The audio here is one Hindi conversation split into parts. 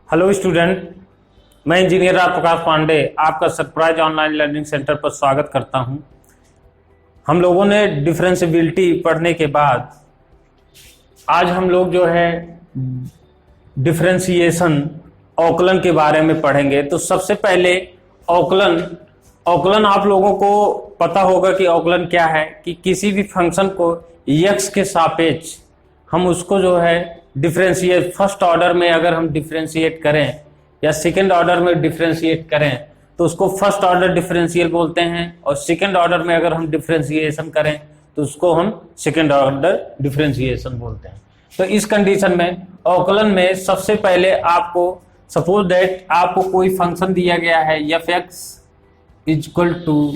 हेलो स्टूडेंट, मैं इंजीनियर राज प्रकाश पांडे आपका सरप्राइज ऑनलाइन लर्निंग सेंटर पर स्वागत करता हूं। हम लोगों ने डिफरेंशियबिलिटी पढ़ने के बाद आज हम लोग जो है डिफरेंशिएशन अवकलन के बारे में पढ़ेंगे। तो सबसे पहले अवकलन आप लोगों को पता होगा कि अवकलन क्या है, कि किसी भी फंक्शन को x के सापेक्ष हम उसको जो है डिफरेंशिएट, फर्स्ट ऑर्डर में अगर हम डिफरेंशिएट करें या सेकंड ऑर्डर में डिफरेंशिएट करें तो उसको फर्स्ट ऑर्डर डिफरेंशियल बोलते हैं, और सेकंड ऑर्डर में अगर हम डिफरेंशिएशन करें तो उसको हम सेकंड ऑर्डर डिफरेंशिएशन बोलते हैं। तो इस कंडीशन में अवकलन में सबसे पहले आपको सपोज दैट आपको कोई फंक्शन दिया गया है एफ एक्स इक्वल टू,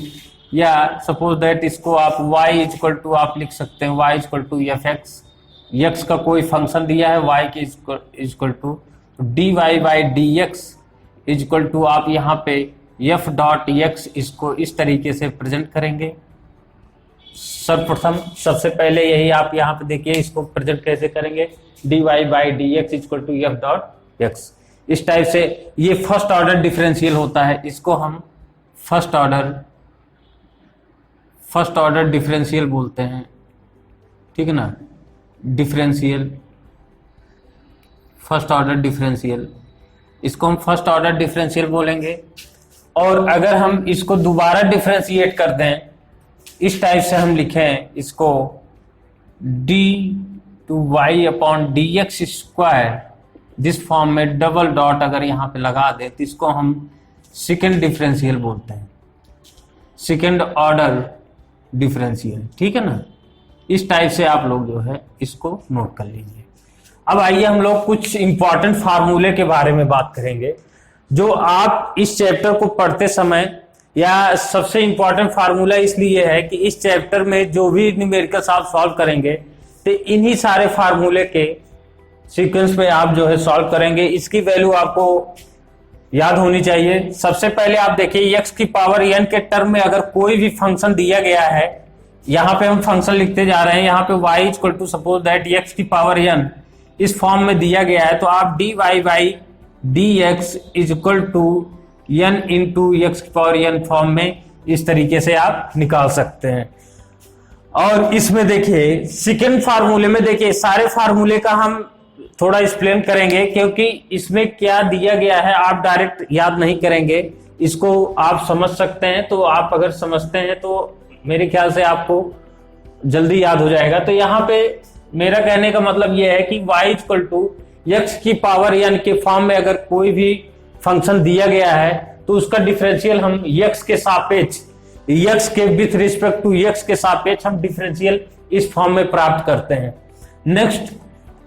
या सपोज दैट इसको आप y इक्वल टू आप लिख सकते हैं y equal to f x, x का कोई फंक्शन दिया है y के equal to dy by d x equal to आप यहाँ पे f डॉट एक्स इसको इस तरीके से प्रेजेंट करेंगे। सर्वप्रथम सबसे पहले यही आप यहाँ पे देखिए, इसको प्रेजेंट कैसे करेंगे, dy by d x equal to f dot x. इस टाइप से ये फर्स्ट ऑर्डर डिफरेंशियल होता है, इसको हम फर्स्ट ऑर्डर डिफरेंशियल बोलते हैं, ठीक है ना, डिफरेंशियल, फर्स्ट ऑर्डर डिफरेंशियल, इसको हम फर्स्ट ऑर्डर डिफरेंशियल बोलेंगे। और अगर हम इसको दोबारा डिफरेंशिएट कर दें, इस टाइप से हम लिखें इसको d two y upon D x square, जिस फॉर्म में डबल डॉट अगर यहाँ पे लगा दे तो इसको हम सेकेंड डिफरेंशियल बोलते हैं, सेकेंड ऑर्डर डिफरेंशियल, ठीक है ना। इस टाइप से आप लोग जो है इसको नोट कर लीजिए। अब आइए हम लोग कुछ इंपॉर्टेंट फार्मूले के बारे में बात करेंगे जो आप इस चैप्टर को पढ़ते समय, या सबसे इंपॉर्टेंट फार्मूला इसलिए है कि इस चैप्टर में जो भी न्यूमेरिकल्स आप सॉल्व करेंगे तो इन्हीं सारे फार्मूले के सीक्वेंस में आप जो है सॉल्व करेंगे। इसकी वैल्यू आपको याद होनी चाहिए। सबसे पहले आप देखिए x की पावर n के टर्म में अगर कोई भी फंक्शन दिया गया है, यहाँ पे हम फंक्शन लिखते जा रहे हैं, यहाँ पे y equal to suppose that x की पावर n इस फॉर्म में दिया गया है, तो आप dy by d x equal to n into x की पावर n फॉर्म में इस तरीके से आप निकाल सकते हैं। और इसमें देखिए सेकेंड फार्मूले में देखिए, सारे फार्मूले का हम थोड़ा एक्सप्लेन करेंगे क्योंकि इसमें क्या दिया गया है आप डायरेक्ट याद नहीं करेंगे, इसको आप समझ सकते हैं। तो आप अगर समझते हैं तो मेरे ख्याल से आपको जल्दी याद हो जाएगा। तो यहाँ पे मेरा कहने का मतलब यह है कि y इक्वल टू एक्स की पावर n के फॉर्म में अगर कोई भी फंक्शन दिया गया है तो उसका डिफरेंशियल हम x के सापेक्ष, x के विथ रिस्पेक्ट टू x के सापेक्ष हम डिफरेंशियल इस फॉर्म में प्राप्त करते हैं। नेक्स्ट,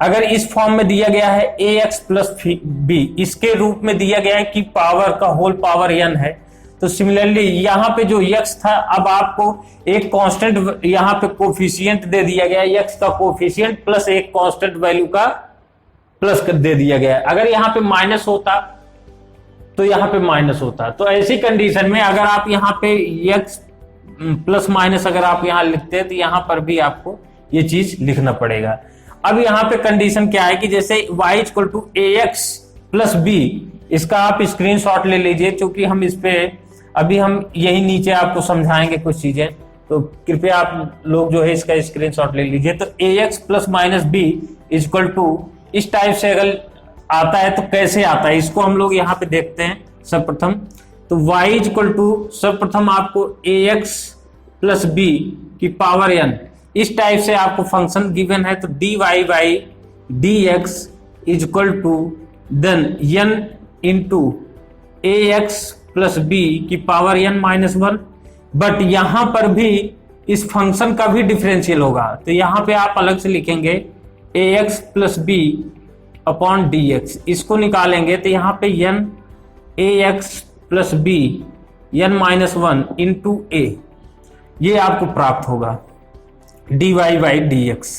अगर इस फॉर्म में दिया गया है ax प्लस b, इसके रूप में दिया गया है कि पावर का होल पावर n है, तो सिमिलरली यहाँ पे जो x था, अब आपको एक कांस्टेंट यहाँ पे कोफिशिएंट दे दिया गया है, x का कोफिशिएंट प्लस एक कांस्टेंट वैल्यू का प्लस कर दे दिया गया है। अगर यहाँ पे माइनस होता तो यहाँ पे माइनस होता। तो ऐसी कंडीशन में अगर आप यहाँ पे x प्लस माइनस अगर आप यहाँ लिखते हैं तो यहाँ पर भी आपको ये चीज लिखना पड़ेगा। अब यहाँ पे कंडीशन क्या है कि जैसे y equal to ax plus b, इसका आप स्क्रीनशॉट ले लीजिए, क्योंकि हम इस पे अभी हम यही नीचे आपको समझाएंगे कुछ चीजें, तो कृपया आप लोग जो है इसका स्क्रीनशॉट ले लीजिए। तो ax plus minus b equal to इस टाइप से अगर आता है तो कैसे आता है, इसको हम लोग यहाँ पे देखते हैं। सर्वप्रथम तो y इक्वल टू सर्वप्रथम आपको ax प्लस b की पावर n, इस टाइप से आपको फंक्शन गिवन है, तो dy by d x equal to then n into ax plus b की पावर n माइनस 1। बट यहां पर भी इस फंक्शन का भी डिफरेंशियल होगा, तो यहां पे आप अलग से लिखेंगे ax plus b upon dx, इसको निकालेंगे तो यहाँ पे n ax plus b n minus 1 into a, ये आपको प्राप्त होगा dy बाई डी एक्स,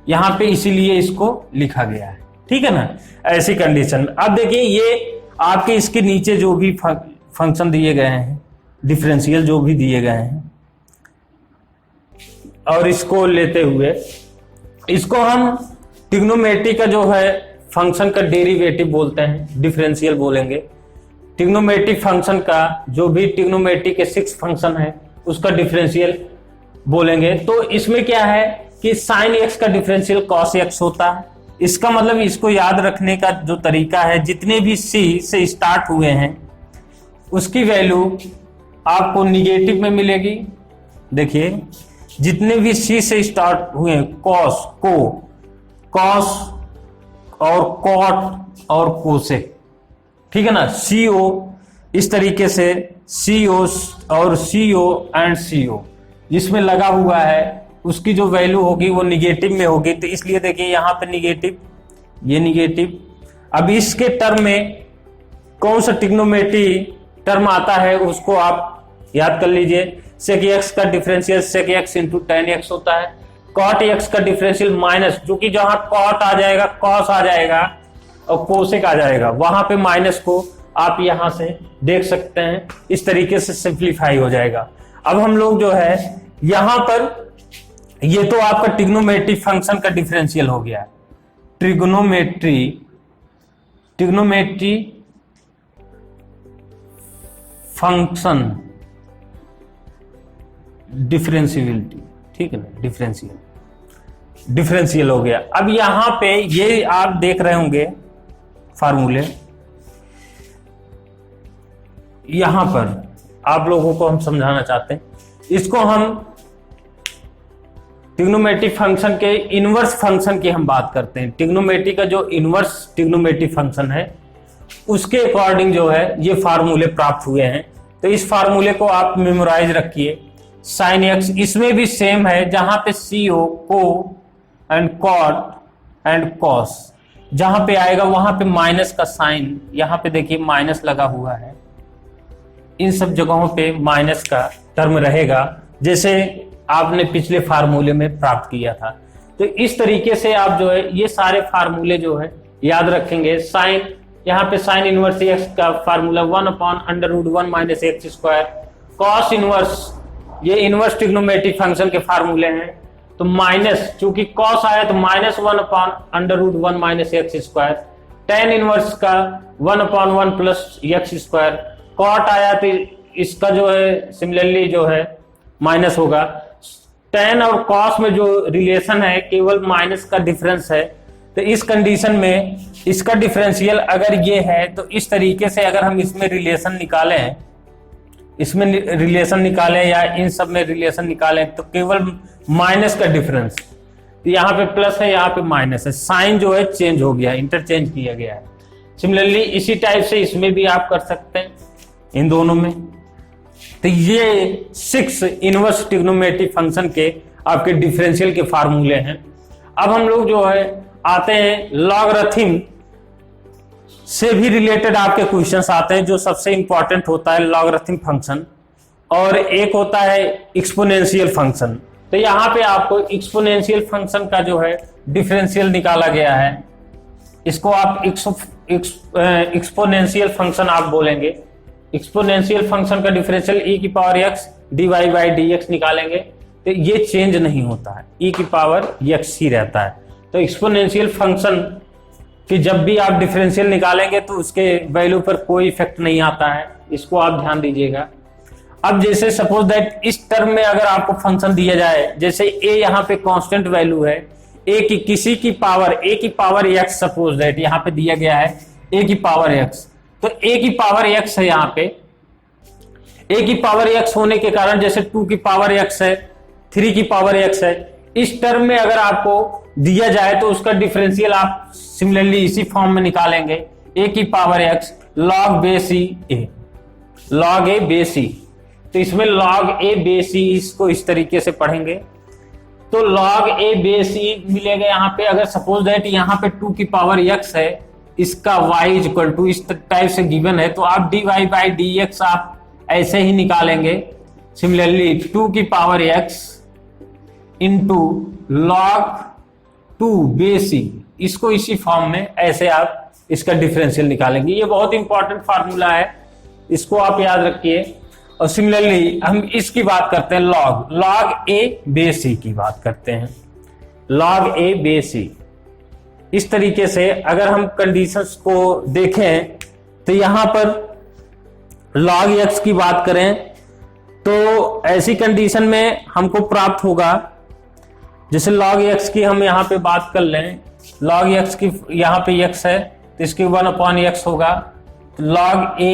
यहाँ पे इसीलिए इसको लिखा गया है, ठीक है ना। ऐसी कंडीशन। अब देखिए ये आपके इसके नीचे जो भी फंक्शन दिए गए हैं, डिफरेंशियल जो भी दिए गए हैं, और इसको लेते हुए इसको हम ट्रिग्नोमेट्री का जो है फंक्शन का डेरिवेटिव बोलते हैं, डिफरेंशियल बोलेंगे। ट्रिग्नोमेट्रिक फंक्शन का जो भी ट्रिग्नोमेट्रिक के 6 फंक्शन है उसका डिफरेंशियल बोलेंगे। तो इसमें क्या है कि साइन एक्स का डिफरेंशियल कॉस एक्स होता है। इसका मतलब इसको याद रखने का जो तरीका है, जितने भी सी से स्टार्ट हुए हैं उसकी वैल्यू आपको निगेटिव में मिलेगी। देखिए जितने भी सी से स्टार्ट हुए हैं, कॉस, को, कॉस और कॉट और कोसेक, ठीक है ना, सीओ, इस तरीके से सीओ और सीओ एंड सीओ जिसमें लगा हुआ है उसकी जो वैल्यू होगी वो निगेटिव में होगी। तो इसलिए देखिए यहां पे निगेटिव, ये निगेटिव। अब इसके टर्म में कौन सा ट्रिग्नोमेट्री टर्म आता है उसको आप याद कर लीजिए। सेक एक्स का differential sec x into tan x होता है। कॉट एक्स का डिफरेंशियल माइनस, जो कि जहां कॉट आ जाएगा कॉस आ जाएगा और कोसेक आ जाएगा, वहां पे माइनस को आप यहां से देख सकते हैं। इस तरीके से सिंप्लीफाई हो जाएगा। अब हम लोग जो है यहां पर, ये तो आपका ट्रिग्नोमेट्री फंक्शन का डिफरेंशियल हो गया। ट्रिग्नोमेट्री फंक्शन डिफरेंशियबिलिटी, ठीक है ना, डिफरेंशियल हो गया। अब यहां पे ये आप देख रहे होंगे फार्मूले, यहां पर आप लोगों को हम समझाना चाहते हैं। इसको हम ट्रिग्नोमेट्री फंक्शन के इनवर्स फंक्शन की हम बात करते हैं। ट्रिग्नोमेट्री का जो इनवर्स ट्रिग्नोमेट्री फंक्शन है उसके अकॉर्डिंग जो है ये फार्मूले प्राप्त हुए हैं। तो इस फार्मूले को आप मेमोराइज रखिए। साइन एक्स, इसमें भी सेम है, जहां पे सीओ, को एंड कॉट एंड कॉस जहां पे आएगा वहां पे माइनस का साइन, यहां पे देखिए माइनस लगा हुआ है, इन सब जगहों पे माइनस का टर्म रहेगा, जैसे आपने पिछले फार्मूले में प्राप्त किया था। तो इस तरीके से आप जो है ये सारे फार्मूले जो है याद रखेंगे। साइन, यहाँ पे साइन इनवर्स एक्स का formula 1/√1 minus x square. Cos inverse, ये इनवर्स ट्रिग्नोमेट्रिक फंक्शन के फार्मूले हैं। तो माइनस, चूंकि कॉस आया तो -1/√1 minus x square. Tan inverse का 1/1 प्लस एक्स स्क्वायर। कॉट आया तो इसका जो है सिमिलरली जो है माइनस होगा। टेन और कॉस में जो रिलेशन है केवल माइनस का डिफरेंस है। तो इस कंडीशन में इसका डिफरेंशियल अगर ये है तो इस तरीके से अगर हम इसमें रिलेशन निकालें, इसमें रिलेशन निकालें या इन सब में रिलेशन निकालें तो केवल माइनस का डिफरेंस, तो यहाँ पे प्लस है यहाँ पे माइनस है, साइन जो है चेंज हो गया, इंटरचेंज किया गया है। सिमिलरली इसी टाइप से इसमें भी आप कर सकते हैं, इन दोनों में। तो ये 6 इनवर्स ट्रिग्नोमेट्रिक फंक्शन के आपके डिफरेंशियल के फार्मूले हैं। अब हम लोग जो है आते हैं लॉगरिथम से भी रिलेटेड आपके क्वेश्चंस आते हैं, जो सबसे इंपॉर्टेंट होता है लॉगरिथम फंक्शन, और एक होता है एक्सपोनेंशियल फंक्शन। तो यहाँ पे आपको एक्सपोनेंशियल फंक्शन का जो है डिफरेंशियल निकाला गया है। इसको आप एक्सपोनेंशियल फंक्शन आप बोलेंगे। एक्सपोनेंशियल फंक्शन का डिफरेंशियल e की पावर x dy/dx निकालेंगे तो ये चेंज नहीं होता है, e की पावर x ही रहता है। तो एक्सपोनेंशियल फंक्शन कि जब भी आप डिफरेंशियल निकालेंगे तो उसके वैल्यू पर कोई इफेक्ट नहीं आता है, इसको आप ध्यान दीजिएगा। अब जैसे सपोज दैट इस टर्म में अगर आपको फंक्शन दिया जाए, जैसे a यहाँ पे कांस्टेंट वैल्यू है, a की किसी की पावर a की पावर x, सपोज दैट यहाँ पे दिया गया है a की पावर x, तो a की पावर x है, यहाँ पे a की पावर x होने के कारण जैसे 2 की पावर x है, 3 की पावर x है, इस टर्म में अगर आपको दिया जाए तो उसका डिफरेंशियल आप सिमिलरली इसी फॉर्म में निकालेंगे, a की power x log base a, log a base c। तो इसमें log a बेस c इसको इस तरीके से पढ़ेंगे तो log a बेस c मिलेगा। यहाँ पे अगर सपोज दैट यहाँ पे 2 की पावर x है, इसका y इक्वल टू इस टाइप से गिवन है, तो आप dy/dx आप ऐसे ही निकालेंगे। सिमिलरली 2 की power x into log 2 base c, इसको इसी फॉर्म में ऐसे आप इसका डिफरेंशियल निकालेंगे। ये बहुत इंपॉर्टेंट फार्मूला है, इसको आप याद रखिए। और सिमिलरली हम इसकी बात करते हैं log a बेस c की बात करते हैं, log a बेस c। इस तरीके से अगर हम कंडीशंस को देखें तो यहां पर log x की बात करें तो ऐसी कंडीशन में हमको प्राप्त होगा, जैसे log x की हम यहां पे बात कर लें, log x की यहां पे x है तो इसकी 1/x होगा, तो log a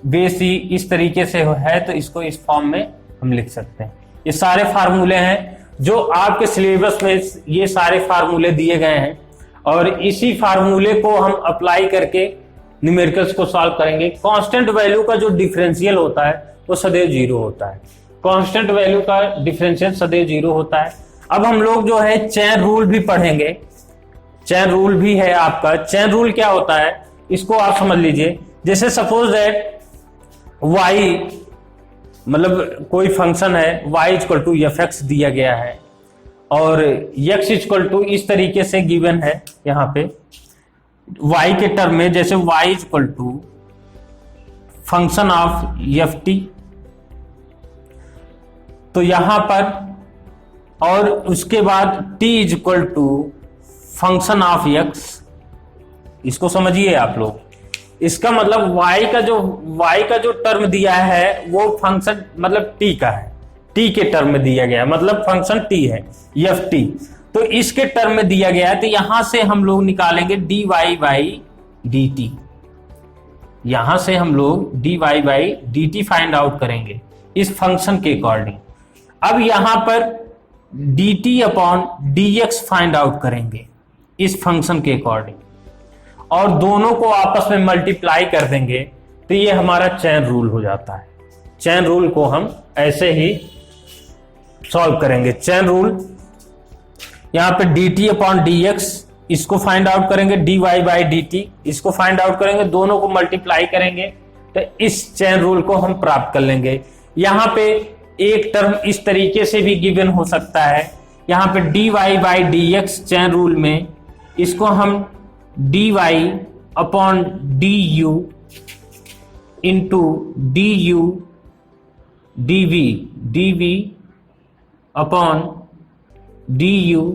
बेस e इस तरीके से है, तो इसको इस फॉर्म में हम लिख सकते हैं। ये सारे फार्मूले हैं जो आपके सिलेबस में, ये सारे फार्मूले दिए गए हैं और इसी फार्मूले को हम अप्लाई करके न्यूमेरिकल्स को सॉल्व करेंगे। कांस्टेंट वैल्यू का जो डिफरेंशियल होता है वो सदैव 0 होता है, कांस्टेंट वैल्यू का डिफरेंशियल सदैव 0 होता है। अब हम लोग जो है चेन रूल भी पढ़ेंगे, चेन रूल भी है आपका। चेन रूल क्या होता है इसको आप समझ लीजिए। जैसे सपोज दैट y मतलब कोई फंक्शन है y इक्वल टू fx दिया गया है और x इक्वल टू इस तरीके से गिवन है यहाँ पे y के टर्म में, जैसे y equal to function of ft, तो यहां पर, और उसके बाद t equal to function of x, इसको समझिए आप लोग। इसका मतलब y का जो टर्म दिया है वो फंक्शन मतलब t का है, t के टर्म में दिया गया है, मतलब फंक्शन t है ft, तो इसके टर्म में दिया गया है, तो यहां से हम लोग निकालेंगे dy बाई dt, यहां से हम लोग dy by dt find out करेंगे इस फंक्शन के अकॉर्डिंग। अब यहां पर dt upon dx find out करेंगे इस फंक्शन के अकॉर्डिंग और दोनों को आपस में मल्टीप्लाई कर देंगे, तो ये हमारा चेन रूल हो जाता है। चेन रूल को हम ऐसे ही सॉल्व करेंगे। चेन रूल यहां पे dt अपॉन dx, इसको फाइंड आउट करेंगे, dy बाई dt इसको फाइंड आउट करेंगे, दोनों को मल्टीप्लाई करेंगे, तो इस चेन रूल को हम प्राप्त कर लेंगे। यहां पे एक टर्म इस तरीके से भी गिवन हो सकता है, यहां पे dy by dx chain rule में, इसको हम dy upon du into du dv upon du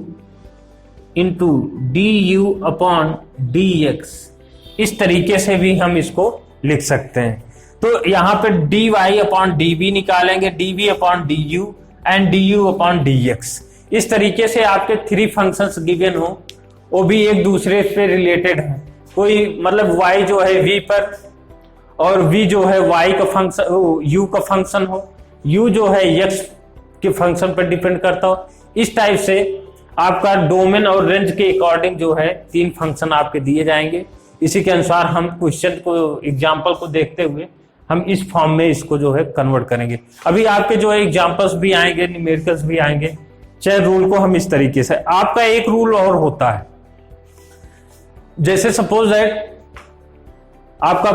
into du upon dx, इस तरीके से भी हम इसको लिख सकते हैं। तो यहां पे dy अपॉन dv निकालेंगे, dv upon du and du upon dx। इस तरीके से आपके 3 फंक्शंस गिवन हो, वो भी एक दूसरे से रिलेटेड है। कोई मतलब y जो है v पर और v जो है y का फंक्शन, u का फंक्शन हो, u जो है x के फंक्शन पर डिपेंड करता हो। इस टाइप से आपका डोमेन और रेंज के अकॉर्डिंग जो है 3 फंक्शन आपके दिए जाएंगे। इसी के अनुसार हम क्वेश्चन को, एग्जाम्पल को देखते हुए हम इस फॉर्म में इसको जो है कन्वर्ट करेंगे। अभी आपके जो है एग्जाम्पल्स भी आएंगे, न्यूमेरिकल्स भी आएंगे। चेन रूल को हम इस तरीके से, आपका एक रूल और होता है, जैसे सपोज दैट आपका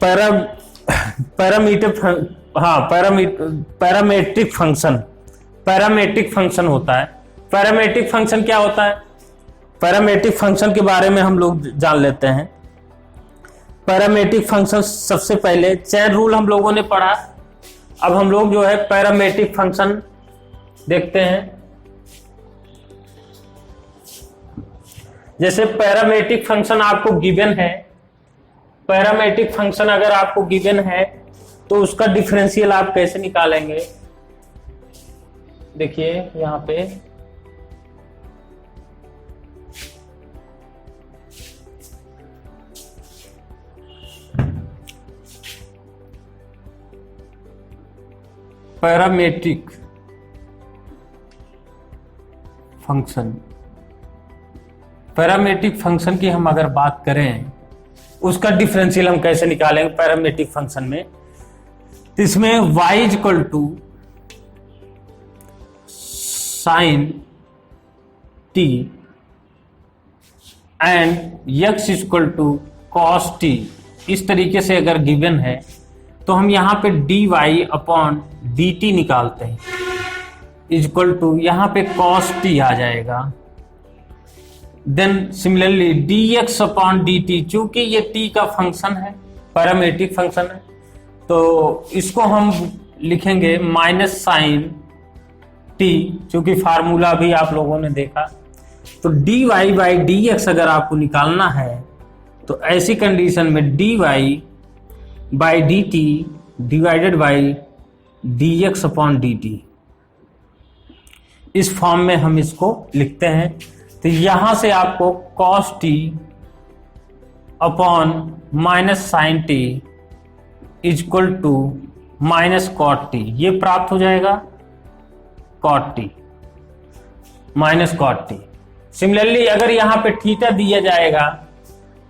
पैरामेट्रिक फंक्शन होता है। पैरामेट्रिक फंक्शन क्या होता है? पैरामेट्रिक फंक्शन के बारे में हम लोग जान लेते हैं। पैरामेट्रिक फंक्शन सबसे पहले चेन रूल हम लोगों ने पढ़ा, अब हम लोग जो है पैरामेट्रिक फंक्शन देखते हैं। जैसे पैरामेट्रिक फंक्शन आपको गिवन है, पैरामेट्रिक फंक्शन अगर आपको गिवन है तो उसका डिफरेंशियल आप कैसे निकालेंगे? देखिए यहां पे पैरामेट्रिक फंक्शन, पैरामेट्रिक फंक्शन की हम अगर बात करें उसका डिफरेंशियल हम कैसे निकालेंगे पैरामेट्रिक फंक्शन में? इसमें y equal to sine t and x equal to cos t, इस तरीके से अगर गिवन है तो हम यहां पे dy अपॉन dt निकालते हैं, इक्वल टू यहां पे cos t आ जाएगा। Then similarly dx upon dt, चूंकि ये t का फंक्शन है, पैरामेट्रिक फंक्शन है, तो इसको हम लिखेंगे माइनस साइन t, चूंकि फार्मूला भी आप लोगों ने देखा, तो dy बाई dx अगर आपको निकालना है तो ऐसी कंडीशन में dy by dt divided by dx upon dt, इस फॉर्म में हम इसको लिखते हैं। तो यहां से आपको cos t upon minus sine t equal to minus cot t, ये प्राप्त हो जाएगा cot t minus cot t. Similarly अगर यहां पे थीटा दिया जाएगा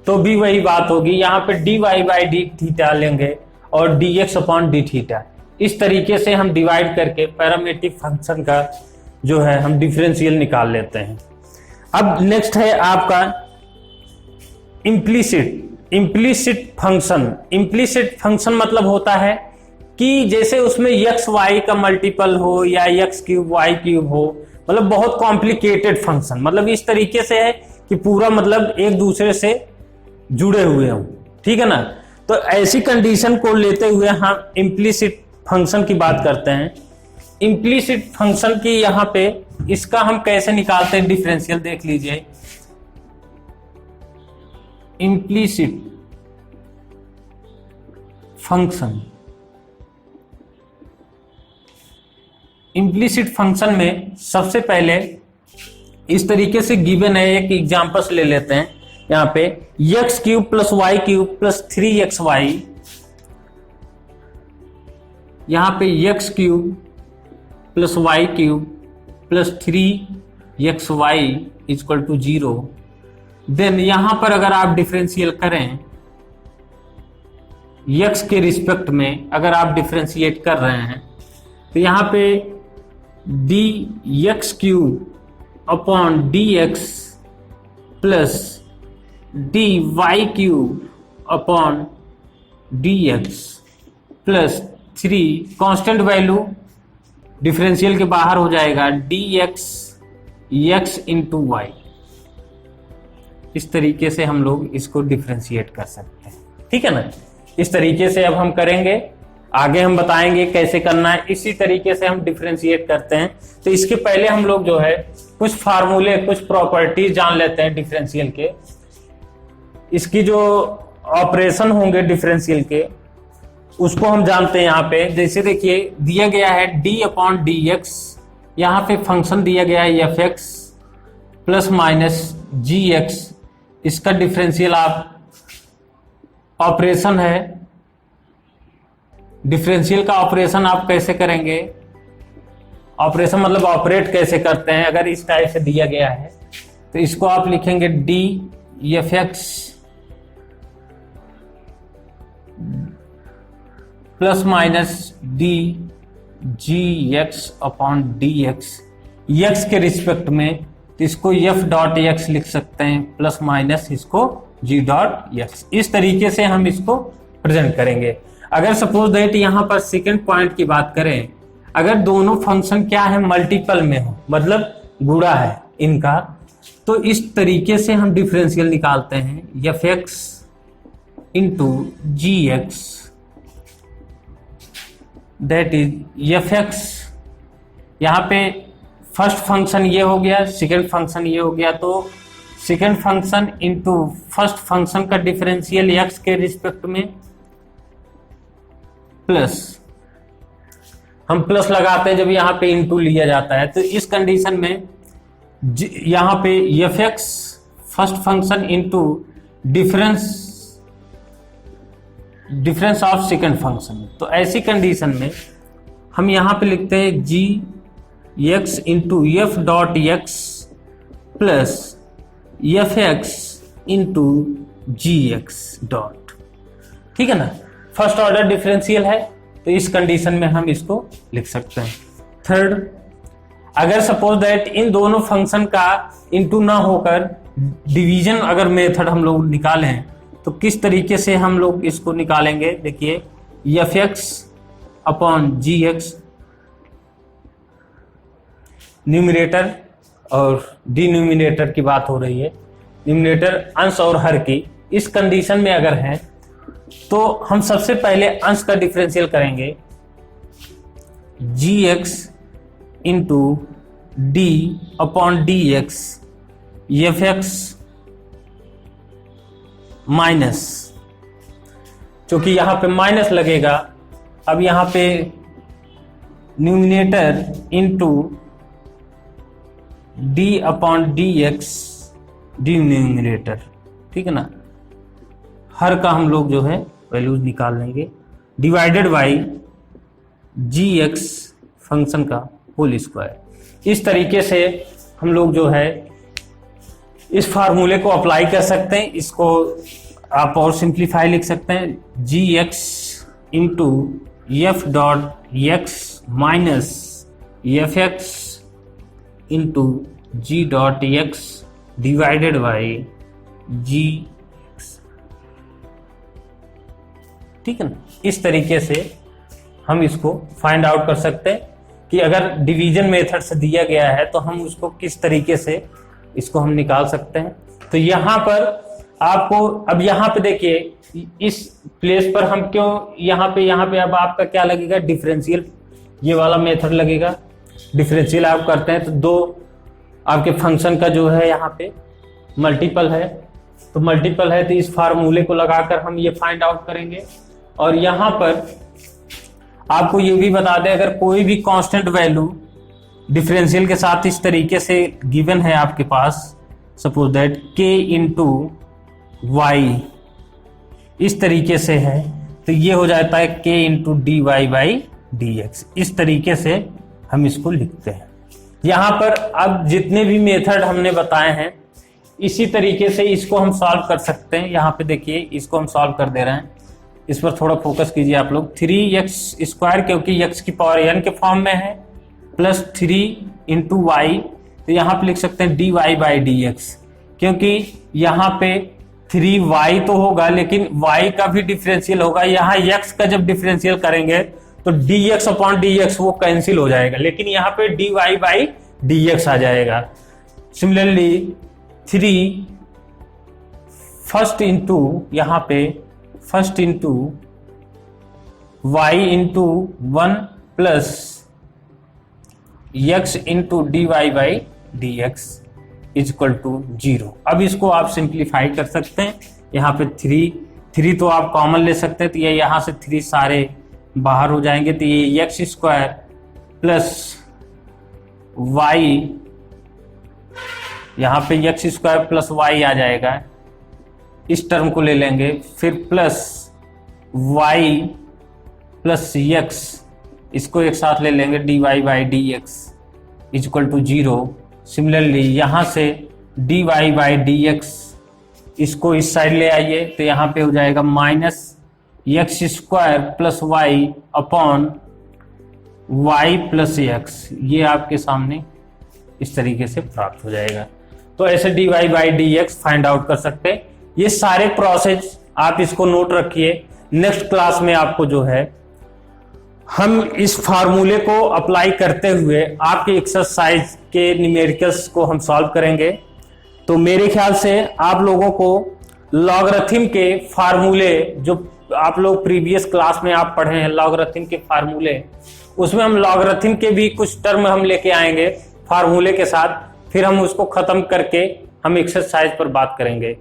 तो भी वही बात होगी, यहां पे dy बाई डी थीटा लेंगे और dx अपॉन डी थीटा। इस तरीके से हम डिवाइड करके पैरामीट्रिक फंक्शन का जो है हम डिफरेंशियल निकाल लेते हैं। अब नेक्स्ट है आपका इम्प्लीसिट फंक्शन। इम्प्लीसिट फंक्शन मतलब होता है कि जैसे उसमें x y का मल्टीपल हो या x क्यूब y क्यूब हो, मतलब बहुत कॉम्प्लिकेटेड फंक्शन, मतलब इस तरीके से है कि पूरा मतलब एक दूसरे से जुड़े हुए हों, ठीक है ना। तो ऐसी कंडीशन को लेते हुए हम इम्प्लीसिट फंक्शन की बात करते हैं। इम्प्लीसिट फंक्शन की यहां पे इसका हम कैसे निकालते हैं डिफरेंशियल, देख लीजिए। इम्प्लीसिट फंक्शन, इम्प्लीसिट फंक्शन में सबसे पहले इस तरीके से गिवन है, एक एग्जांपल्स ले लेते हैं। यहां पे x cube plus y cube plus 3xy, यहां पे x cube plus y cube plus 3xy equal to 0। Then यहां पर अगर आप डिफरेंशियल करें x के रिस्पेक्ट में, अगर आप डिफरेंशिएट कर रहे हैं तो यहां पे dx cube upon dx plus dy cube upon dx plus 3 constant value differential के बाहर हो जाएगा dx x इंटू वाई। इस तरीके से हम लोग इसको डिफरेंशिएट कर सकते हैं, ठीक है ना। इस तरीके से अब हम करेंगे, आगे हम बताएंगे कैसे करना है। इसी तरीके से हम डिफरेंशिएट करते हैं। तो इसके पहले हम लोग जो है कुछ फार्मूले, कुछ प्रॉपर्टीज जान लेते हैं डिफरेंशियल के। इसकी जो ऑपरेशन होंगे डिफरेंशियल के उसको हम जानते हैं यहाँ पे। जैसे देखिए दिया गया है d अपॉन डी एक्स, यहाँ पे फंक्शन दिया गया है एफ एक्स प्लस माइनस जी एक्स, इसका डिफरेंशियल आप ऑपरेशन है। डिफरेंशियल का ऑपरेशन आप कैसे करेंगे, ऑपरेशन मतलब ऑपरेट कैसे करते हैं। अगर इस टाइप से दिया गया है तो इसको आप लिखेंगे D F x plus minus D G x upon D x, x के रिस्पेक्ट में, तो इसको एफ डॉट एक्स लिख सकते हैं प्लस माइनस इसको जी डॉट एक्स। इस तरीके से हम इसको प्रेजेंट करेंगे। अगर सपोज दैट यहां पर सेकंड पॉइंट की बात करें, अगर दोनों फंक्शन क्या है मल्टीपल में हो, मतलब गुणा है इनका, तो इस तरीके से हम डिफरेंशियल निकालते हैं f x into ji x, that is f x. यहाँ पे फर्स्ट फंक्शन ये हो गया, सेकंड फंक्शन ये हो गया, तो second function into first function का डिफरेंशियल एक्स के रिस्पेक्ट में, प्लस हम प्लस लगाते हैं जब यहाँ पे इंटू लिया जाता है। तो इस कंडीशन में यहाँ पे F X first function into difference of second function. तो ऐसी कंडीशन में हम यहाँ पे लिखते हैं G X into F dot X plus F x into जी एक्स डॉट, ठीक है ना। फर्स्ट ऑर्डर डिफरेंशियल है तो इस कंडीशन में हम इसको लिख सकते हैं। थर्ड, अगर सपोज दैट इन दोनों फंक्शन का इंटू ना होकर डिवीजन अगर मेथड हम लोग निकालें तो किस तरीके से हम लोग इसको निकालेंगे, देखिए एफ एक्स अपॉन जी एक्स, न्यूमरेटर और डिनोमिनेटर की बात हो रही है, न्यूमरेटर अंश और हर की। इस कंडीशन में अगर है तो हम सबसे पहले अंश का डिफरेंशियल करेंगे G X into D upon D X F X minus, चूंकि यहां पे माइनस लगेगा, अब यहां पे numerator into D upon D X denominator, ठीक है ना, हर का हम लोग जो है वैल्यूज निकाल लेंगे, divided by g x function का होल स्क्वायर। इस तरीके से हम लोग जो है इस फार्मूले को अप्लाई कर सकते हैं। इसको आप और सिंप्लीफाई लिख सकते हैं, G X into F dot X minus F x into G dot X divided by G, ठीक है ना। इस तरीके से हम इसको फाइंड आउट कर सकते हैं कि अगर डिवीजन मेथड से दिया गया है तो हम उसको किस तरीके से इसको हम निकाल सकते हैं। तो यहां पर आपको, अब यहां पे देखिए इस प्लेस पर हम क्यों यहां पे अब आपका क्या लगेगा, डिफरेंशियल, ये वाला मेथड लगेगा। डिफरेंशियल आप करते हैं तो दो आपके फंक्शन का जो है यहाँ पे मल्टीपल है, तो मल्टीपल है तो इस फार्मूले को लगाकर हम ये फाइंड आउट करेंगे। और यहाँ पर आपको ये भी बता दें, अगर कोई भी कांस्टेंट वैल्यू डिफरेंशियल के साथ इस तरीके से गिवन है आपके पास, suppose that k into Y इस तरीके से है, तो ये हो जाता है k into d y by d x. इस तरीके से हम इसको लिखते हैं। यहाँ पर अब जितने भी मेथड हमने बताए हैं इसी तरीके से इसको हम सॉल्व कर सकते हैं। यहाँ पे देखिए इसको हम सॉल्व कर दे रहे हैं, इस पर थोड़ा फोकस कीजिए आप लोग। 3x², क्योंकि x की पावर n के फॉर्म में है, प्लस 3 इंटू वाई, तो यहाँ पे लिख सकते हैं d y by d x, क्योंकि यहाँ पे 3y तो होगा लेकिन y का भी डिफरेंशियल होगा। यहाँ x का जब डिफरेंशियल करेंगे तो dx अपॉन dx वो कैंसिल हो जाएगा, लेकिन यहाँ पे dy बाई dx आ जाएगा। सिमिलरली 3 फर्स्ट इंटू यहाँ पे first into y into 1 plus x into d y by d x is equal to 0। अब इसको आप सिंप्लीफाई कर सकते हैं। यहाँ पे 3 तो आप कॉमन ले सकते हैं, तो ये यहाँ से 3 सारे बाहर हो जाएंगे, तो ये x² प्लस y, यहाँ पे x² प्लस y आ जाएगा, इस टर्म को ले लेंगे, फिर प्लस y प्लस x, इसको एक साथ ले लेंगे, dy by d x is equal to 0। Similarly यहाँ से dy बाई डी एक्स, इसको इस साइड ले आइए, तो यहाँ पे हो जाएगा minus x² plus y upon y plus x, ये आपके सामने इस तरीके से प्राप्त हो जाएगा। तो ऐसे dy by d x find out कर सकते हैं। ये सारे प्रोसेस आप इसको नोट रखिए। नेक्स्ट क्लास में आपको जो है हम इस फार्मूले को अप्लाई करते हुए आपके एक्सरसाइज के न्यूमेरिकल्स को हम सॉल्व करेंगे। तो मेरे ख्याल से आप लोगों को लॉगरिथम के फार्मूले, जो आप लोग प्रीवियस क्लास में आप पढ़े हैं लॉगरिथम के फार्मूले, उसमें हम लॉगरिथम के भी कुछ टर्म हम लेके आएंगे फार्मूले के साथ, फिर हम उसको खत्म करके हम एक्सरसाइज पर बात करेंगे।